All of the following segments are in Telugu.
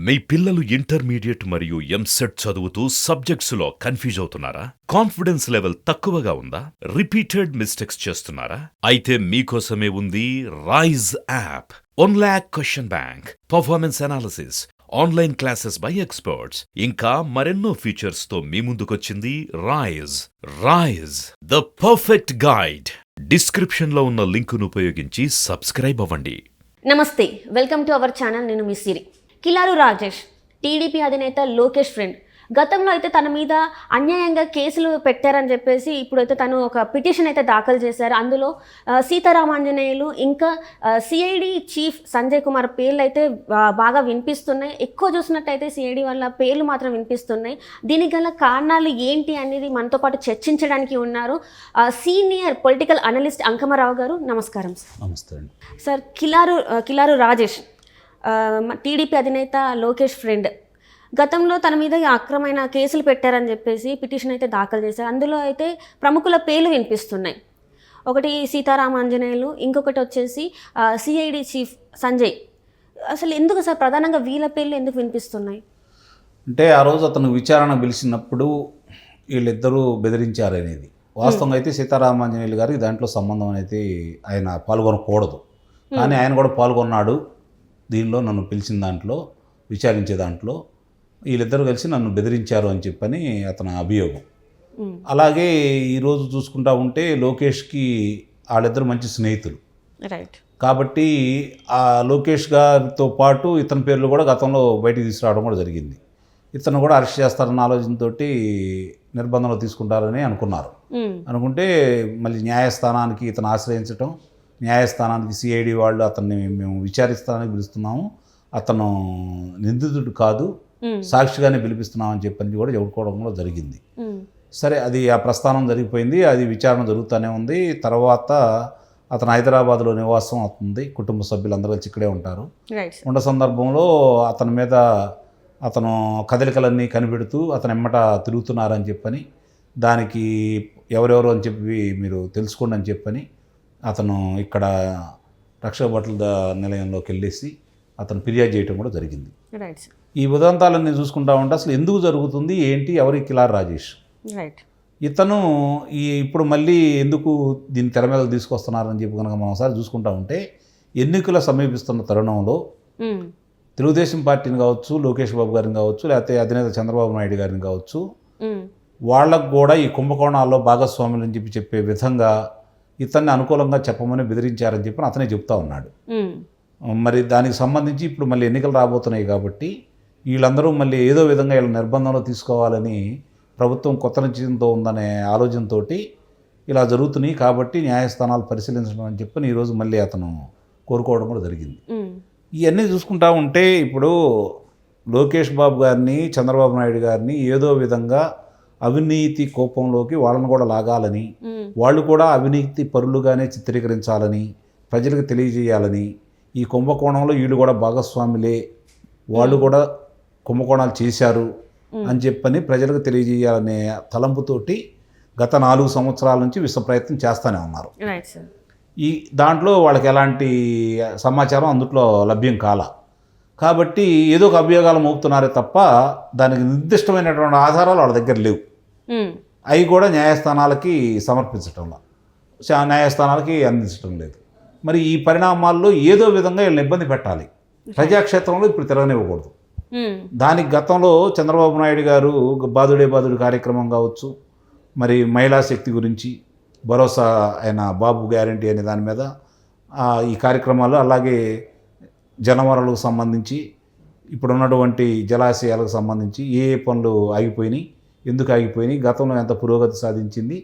మీ పిల్లలు ఇంటర్మీడియట్ మరియు ఎంసెట్ చదువుతూ సబ్జెక్ట్స్లో కన్ఫ్యూజ్ అవుతున్నారా? కాన్ఫిడెన్స్ లెవెల్ తక్కువగా ఉందా? రిపీటెడ్ మిస్టేక్స్ చేస్తున్నారా? అయితే మీకోసమే ఉంది Rise app. 1 lakh question bank, performance analysis, online classes by experts, ఇంకా మరెన్నో ఫీచర్స్ తో మీ ముందుకొచ్చింది Rise the perfect guide. Description లో ఉన్న లింకును ఉపయోగించి సబ్స్క్రైబ్ అవ్వండి. నమస్తే, వెల్కమ్ టు అవర్ ఛానల్. నేను మీ సిరి. కిలారు రాజేష్, టీడీపీ అధినేత లోకేష్ ఫ్రెండ్. గతంలో అయితే తన మీద అన్యాయంగా కేసులు పెట్టారని చెప్పేసి ఇప్పుడైతే తను ఒక పిటిషన్ అయితే దాఖలు చేశారు. అందులో సీతారామాంజనేయులు ఇంకా సిఐడి చీఫ్ సంజయ్ కుమార్ పేర్లు అయితే బాగా వినిపిస్తున్నాయి. ఎక్కువ చూసినట్టయితే సిఐడి వాళ్ళ పేర్లు మాత్రం వినిపిస్తున్నాయి. దీనికి గల కారణాలు ఏంటి అనేది మనతో పాటు చర్చించడానికి ఉన్నారు సీనియర్ పొలిటికల్ అనలిస్ట్ అంకమరావు గారు. నమస్కారం సార్. నమస్తే అండి. సార్, కిలారు రాజేష్ టీడీపీ అధినేత లోకేష్ ఫ్రెండ్. గతంలో తన మీద అక్రమైన కేసులు పెట్టారని చెప్పేసి పిటిషన్ అయితే దాఖలు చేశారు. అందులో అయితే ప్రముఖుల పేర్లు వినిపిస్తున్నాయి. ఒకటి సీతారామాంజనేయులు, ఇంకొకటి వచ్చేసి సిఐడి చీఫ్ సంజయ్. అసలు ఎందుకు సార్ ప్రధానంగా వీళ్ళ పేర్లు ఎందుకు వినిపిస్తున్నాయి? అంటే ఆ రోజు అతను విచారణ పిలిచినప్పుడు వీళ్ళిద్దరూ బెదిరించారనేది వాస్తవంగా అయితే సీతారామాంజనేయులు గారికి దాంట్లో సంబంధం అనేది ఆయన పాల్గొనకూడదు, కానీ ఆయన కూడా పాల్గొన్నాడు దీనిలో. నన్ను పిలిచిన దాంట్లో, విచారించే దాంట్లో వీళ్ళిద్దరూ కలిసి నన్ను బెదిరించారు అని చెప్పని అతని అభియోగం. అలాగే ఈరోజు చూసుకుంటా ఉంటే లోకేష్కి వాళ్ళిద్దరు మంచి స్నేహితులు. రైట్. కాబట్టి ఆ లోకేష్ గారితో పాటు ఇతని పేర్లు కూడా గతంలో బయటికి తీసుకురావడం కూడా జరిగింది. ఇతను కూడా అరెస్ట్ చేస్తారన్న ఆలోచనతో నిర్బంధంలో తీసుకుంటారని అనుకున్నారు. అనుకుంటే మళ్ళీ న్యాయస్థానానికి ఇతను ఆశ్రయించడం, న్యాయస్థానానికి సిఐడి వాళ్ళు అతన్ని మేము విచారిస్తానని పిలుస్తున్నాము, అతను నిందితుడు కాదు, సాక్షిగానే పిలిపిస్తున్నామని చెప్పని కూడా చెప్పుకోవడం కూడా జరిగింది. సరే, అది ఆ ప్రస్థానం జరిగిపోయింది. అది విచారణ జరుగుతూనే ఉంది. తర్వాత అతను హైదరాబాద్లో నివాసం అవుతుంది, కుటుంబ సభ్యులందరూ కలిసి ఇక్కడే ఉంటారు. ఉన్న సందర్భంలో అతని మీద అతను కదలికలన్నీ కనిపెడుతూ అతను ఎమ్మట తిరుగుతున్నారని చెప్పని, దానికి ఎవరెవరు అని చెప్పి మీరు తెలుసుకోండి అని చెప్పని అతను ఇక్కడ రక్షక భటుల నిలయంలోకి వెళ్ళేసి అతను ఫిర్యాదు చేయడం కూడా జరిగింది. ఈ ఉదంతాలన్నీ చూసుకుంటా ఉంటే అసలు ఎందుకు జరుగుతుంది, ఏంటి, ఎవరి కిలారు రాజేష్, ఇతను ఇప్పుడు మళ్ళీ ఎందుకు దీన్ని తెర మీద తీసుకొస్తున్నారని చెప్పి కనుక మనం ఒకసారి చూసుకుంటా ఉంటే, ఎన్నికల సమీపిస్తున్న తరుణంలో తెలుగుదేశం పార్టీని కావచ్చు, లోకేష్ బాబు గారిని కావచ్చు, లేకపోతే అధినేత చంద్రబాబు నాయుడు గారిని కావచ్చు, వాళ్ళకు కూడా ఈ కుంభకోణాల్లో భాగస్వాములు అని చెప్పే విధంగా ఇతన్ని అనుకూలంగా చెప్పమని బెదిరించారని చెప్పి అతనే చెప్తా ఉన్నాడు. మరి దానికి సంబంధించి ఇప్పుడు మళ్ళీ ఎన్నికలు రాబోతున్నాయి కాబట్టి వీళ్ళందరూ మళ్ళీ ఏదో విధంగా వీళ్ళ నిర్బంధంలో తీసుకోవాలని ప్రభుత్వం కొత్త నిశ్చయంతో ఉందనే ఆలోచనతో ఇలా జరుగుతున్నాయి. కాబట్టి న్యాయస్థానాలు పరిశీలించడం అని చెప్పి ఈరోజు మళ్ళీ అతను కోరుకోవడం కూడా జరిగింది. ఇవన్నీ చూసుకుంటా ఉంటే ఇప్పుడు లోకేష్ బాబు గారిని, చంద్రబాబు నాయుడు గారిని ఏదో విధంగా అవినీతి కోపంలోకి వాళ్ళని కూడా లాగాలని, వాళ్ళు కూడా అవినీతి పరులుగానే చిత్రీకరించాలని, ప్రజలకు తెలియజేయాలని, ఈ కుంభకోణంలో వీళ్ళు కూడా భాగస్వాములే, వాళ్ళు కూడా కుంభకోణాలు చేశారు అని చెప్పని ప్రజలకు తెలియజేయాలనే తలంపుతోటి గత 4 సంవత్సరాల నుంచి విశ్వ ప్రయత్నం చేస్తూనే ఉన్నారు. ఈ దాంట్లో వాళ్ళకి ఎలాంటి సమాచారం అందుట్లో లభ్యం కాల. కాబట్టి ఏదో ఒక అభియోగాలు మోపుతున్నారే తప్ప దానికి నిర్దిష్టమైనటువంటి ఆధారాలు వాళ్ళ దగ్గర లేవు. అవి కూడా న్యాయస్థానాలకి సమర్పించటంలో, న్యాయస్థానాలకి అందించడం లేదు. మరి ఈ పరిణామాల్లో ఏదో విధంగా వీళ్ళని ఇబ్బంది పెట్టాలి, ప్రజాక్షేత్రంలో ఇప్పుడు తిరగనివ్వకూడదు. దానికి గతంలో చంద్రబాబు నాయుడు గారు బాదుడు కార్యక్రమం కావచ్చు, మరి మహిళా శక్తి గురించి భరోసా అయిన బాబు గ్యారంటీ అనే దాని మీద ఈ కార్యక్రమాలు, అలాగే జలవనరులకు సంబంధించి ఇప్పుడు ఉన్నటువంటి జలాశయాలకు సంబంధించి ఏ పనులు ఆగిపోయినాయి, ఎందుకు ఆగిపోయినాయి, గతంలో ఎంత పురోగతి సాధించింది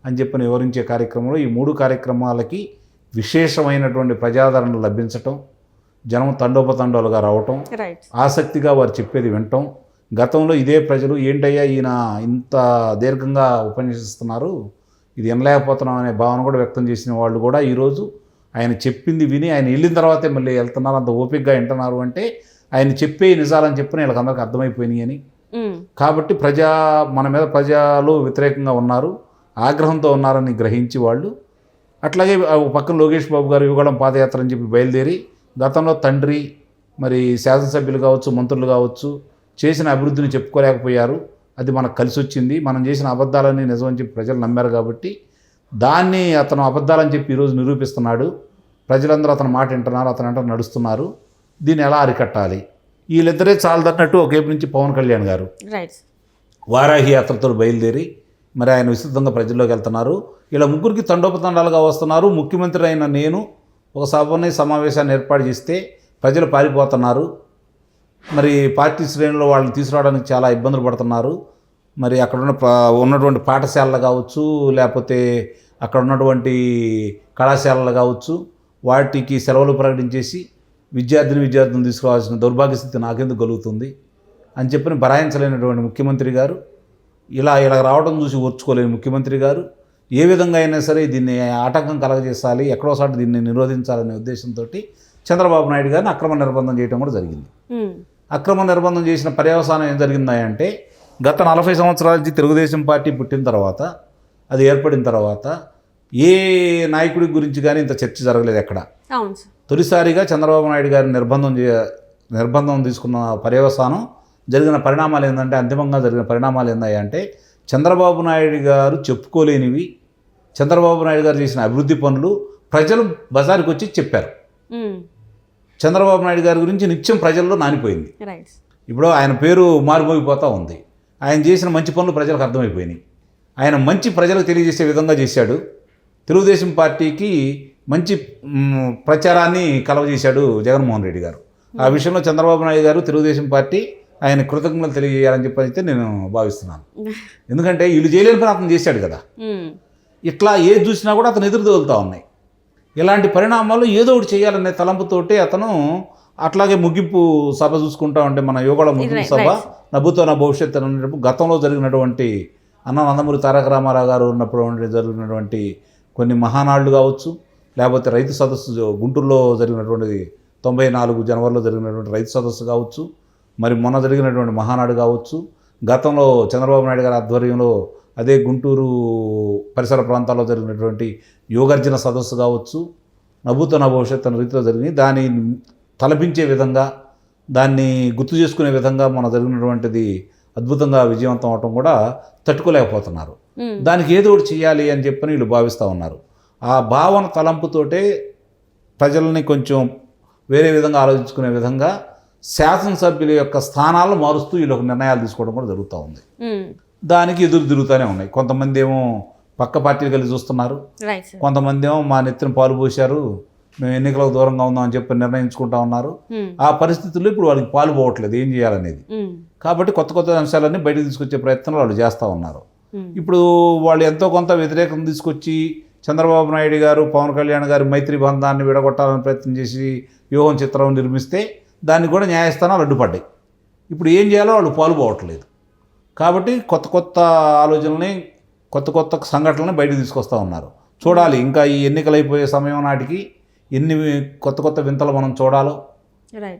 అని చెప్పని వివరించే కార్యక్రమంలో ఈ 3 కార్యక్రమాలకి విశేషమైనటువంటి ప్రజాదరణ లభించటం, జనం తండోపతండాలుగా రావటం, ఆసక్తిగా వారు చెప్పేది వినటం. గతంలో ఇదే ప్రజలు ఏంటయ్యా ఈయన ఇంత దీర్ఘంగా ఉపన్యసిస్తున్నారు, ఇది వినలేకపోతున్నాం అనే భావన కూడా వ్యక్తం చేసిన వాళ్ళు కూడా ఈరోజు ఆయన చెప్పింది విని ఆయన వెళ్ళిన తర్వాతే మళ్ళీ వెళ్తున్నారు, అంత ఓపికగా వింటున్నారు. అంటే ఆయన చెప్పే నిజాలని చెప్పిన వీళ్ళకందరికీ అర్థమైపోయినాయి అని. కాబట్టి మన మీద ప్రజలు వ్యతిరేకంగా ఉన్నారు, ఆగ్రహంతో ఉన్నారని గ్రహించి వాళ్ళు అట్లాగే పక్కన లోకేష్ బాబు గారు యువగళం పాదయాత్ర అని చెప్పి బయలుదేరి గతంలో తండ్రి మరి శాసనసభ్యులు కావచ్చు, మంత్రులు కావచ్చు, చేసిన అభివృద్ధిని చెప్పుకోలేకపోయారు. అది మనకు కలిసి వచ్చింది. మనం చేసిన అబద్ధాలని నిజమని చెప్పి ప్రజలు నమ్మారు కాబట్టి దాన్ని అతను అబద్ధాలని చెప్పి ఈరోజు నిరూపిస్తున్నాడు. ప్రజలందరూ అతని మాట వింటున్నారు, అతని వెంట నడుస్తున్నారు. దీన్ని ఎలా అరికట్టాలి? వీళ్ళిద్దరే చాలదన్నట్టు ఒకవైపు నుంచి పవన్ కళ్యాణ్ గారు రైట్. వారాహి యాత్రతో బయలుదేరి మరి ఆయన విస్తృతంగా ప్రజల్లోకి వెళ్తున్నారు. ఇలా ముగ్గురికి తండోపతండాలుగా వస్తున్నారు. ముఖ్యమంత్రి అయిన నేను ఒక సమావేశాన్ని ఏర్పాటు చేస్తే ప్రజలు పారిపోతున్నారు. మరి పార్టీ శ్రేణుల్లో వాళ్ళని తీసుకురావడానికి చాలా ఇబ్బందులు పడుతున్నారు. మరి అక్కడ ఉన్నటువంటి పాఠశాలలు కావచ్చు, లేకపోతే అక్కడ ఉన్నటువంటి కళాశాలలు కావచ్చు, వాటికి సెలవులు ప్రకటించేసి విద్యార్థులను తీసుకురావాల్సిన దౌర్భాగ్య స్థితి నాకెందుకు కలుగుతుంది అని చెప్పి భరాయించలేనటువంటి ముఖ్యమంత్రి గారు, ఇలా రావడం చూసి ఓర్చుకోలేని ముఖ్యమంత్రి గారు ఏ విధంగా అయినా సరే దీన్ని ఆటంకం కలగజేసాలి, ఎక్కడోసారి దీన్ని నిరోధించాలనే ఉద్దేశంతో చంద్రబాబు నాయుడు గారిని అక్రమ నిర్బంధం చేయడం కూడా జరిగింది. అక్రమ నిర్బంధం చేసిన పర్యవసానం ఏం జరిగిందంటే, గత 40 సంవత్సరాల నుంచి తెలుగుదేశం పార్టీ పుట్టిన తర్వాత, అది ఏర్పడిన తర్వాత ఏ నాయకుడి గురించి కానీ ఇంత చర్చ జరగలేదు ఎక్కడ. తొలిసారిగా చంద్రబాబు నాయుడు గారి నిర్బంధం తీసుకున్న పర్యవసానం జరిగిన పరిణామాలు ఏంటంటే, అంతిమంగా జరిగిన పరిణామాలు ఏంటంటే, చంద్రబాబు నాయుడు గారు చెప్పుకోలేనివి, చంద్రబాబు నాయుడు గారు చేసిన అభివృద్ధి పనులు ప్రజలు బజారుకి వచ్చి చెప్పారు. చంద్రబాబు నాయుడు గారి గురించి నిత్యం ప్రజల్లో నానిపోయింది. ఇప్పుడు ఆయన పేరు మారుమోగిపోతూ ఉంది. ఆయన చేసిన మంచి పనులు ప్రజలకు అర్థమైపోయినాయి. ఆయన మంచి ప్రజలకు తెలియజేసే విధంగా చేశాడు. తెలుగుదేశం పార్టీకి మంచి ప్రచారాన్ని కలవజేశాడు జగన్మోహన్ రెడ్డి గారు. ఆ విషయంలో చంద్రబాబు నాయుడు గారు, తెలుగుదేశం పార్టీ ఆయన కృతజ్ఞతలు తెలియజేయాలని చెప్పి అయితే నేను భావిస్తున్నాను. ఎందుకంటే వీళ్ళు చేయలేని పని అతను చేశాడు కదా. ఇట్లా ఏది చూసినా కూడా అతను ఎదురు తగులుతూ ఉన్నాయి. ఇలాంటి పరిణామాలు ఏదో ఒకటి చేయాలనే తలంపుతోటి అతను అట్లాగే ముగింపు సభ చూసుకుంటా ఉంటే, మన యువగళ ముగింపు సభ నవ్వుతో నా భవిష్యత్తు అనేటప్పుడు గతంలో జరిగినటువంటి నందమూరి తారక రామారావు గారు ఉన్నప్పుడు జరిగినటువంటి కొన్ని మహానాళ్ళు కావచ్చు, లేకపోతే రైతు సదస్సు గుంటూరులో జరిగినటువంటి 94 జనవరిలో జరిగినటువంటి రైతు సదస్సు కావచ్చు, మరి మొన్న జరిగినటువంటి మహానాడు కావచ్చు, గతంలో చంద్రబాబు నాయుడు గారి ఆధ్వర్యంలో అదే గుంటూరు పరిసర ప్రాంతాల్లో జరిగినటువంటి యోగార్జున సదస్సు కావచ్చు, నవ్వుతో నా భవిష్యత్తు అనే రీతిలో జరిగింది. దాన్ని తలపించే విధంగా, దాన్ని గుర్తు చేసుకునే విధంగా మన జరిగినటువంటిది అద్భుతంగా విజయవంతం అవటం కూడా తట్టుకోలేకపోతున్నారు. దానికి ఏదో ఒకటి చేయాలి అని చెప్పని వీళ్ళు భావిస్తూ ఉన్నారు. ఆ భావన తలంపుతోటే ప్రజల్ని కొంచెం వేరే విధంగా ఆలోచించుకునే విధంగా శాసనసభ్యుల యొక్క స్థానాలను మారుస్తూ వీళ్ళు ఒక నిర్ణయాలు తీసుకోవడం కూడా జరుగుతూ ఉంది. దానికి ఎదురు తిరుగుతూనే ఉన్నాయి. కొంతమంది ఏమో పక్క పార్టీలు కలిసి చూస్తున్నారు, కొంతమంది ఏమో మా నెత్తిన పాలు పోశారు, మేము ఎన్నికలకు దూరంగా ఉందాం అని చెప్పి నిర్ణయించుకుంటా ఉన్నారు. ఆ పరిస్థితుల్లో ఇప్పుడు వాళ్ళకి పాలు పోవట్లేదు ఏం చేయాలనేది. కాబట్టి కొత్త అంశాలన్నీ బయటకు తీసుకొచ్చే ప్రయత్నం వాళ్ళు చేస్తూ ఉన్నారు. ఇప్పుడు వాళ్ళు ఎంతో కొంత వ్యతిరేకం తీసుకొచ్చి చంద్రబాబు నాయుడు గారు, పవన్ కళ్యాణ్ గారు మైత్రి బంధాన్ని విడగొట్టాలని ప్రయత్నం చేసి వ్యూహం చిత్రం నిర్మిస్తే దాన్ని కూడా న్యాయస్థానాలు అడ్డుపడ్డాయి. ఇప్పుడు ఏం చేయాలో వాళ్ళు పాలు పోవట్లేదు. కాబట్టి కొత్త ఆలోచనల్ని, కొత్త సంఘటనల్ని బయటకు తీసుకొస్తూ ఉన్నారు. చూడాలి ఇంకా ఈ ఎన్నికలు అయిపోయే సమయం నాటికి ఎన్ని కొత్త వింతలు మనం చూడాలో,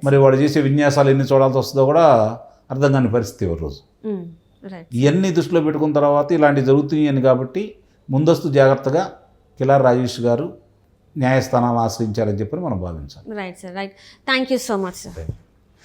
మరి వాడు చేసే విన్యాసాలు ఎన్ని చూడాల్సి వస్తుందో కూడా అర్థం కాని పరిస్థితి రోజు. ఇవన్నీ దృష్టిలో పెట్టుకున్న తర్వాత ఇలాంటివి జరుగుతున్నాయని కాబట్టి ముందస్తు జాగ్రత్తగా కిలార్ రాజేష్ గారు న్యాయస్థానాలు ఆశ్రయించాలని చెప్పి మనం భావించాలి. Right sir, right. Thank you so much sir.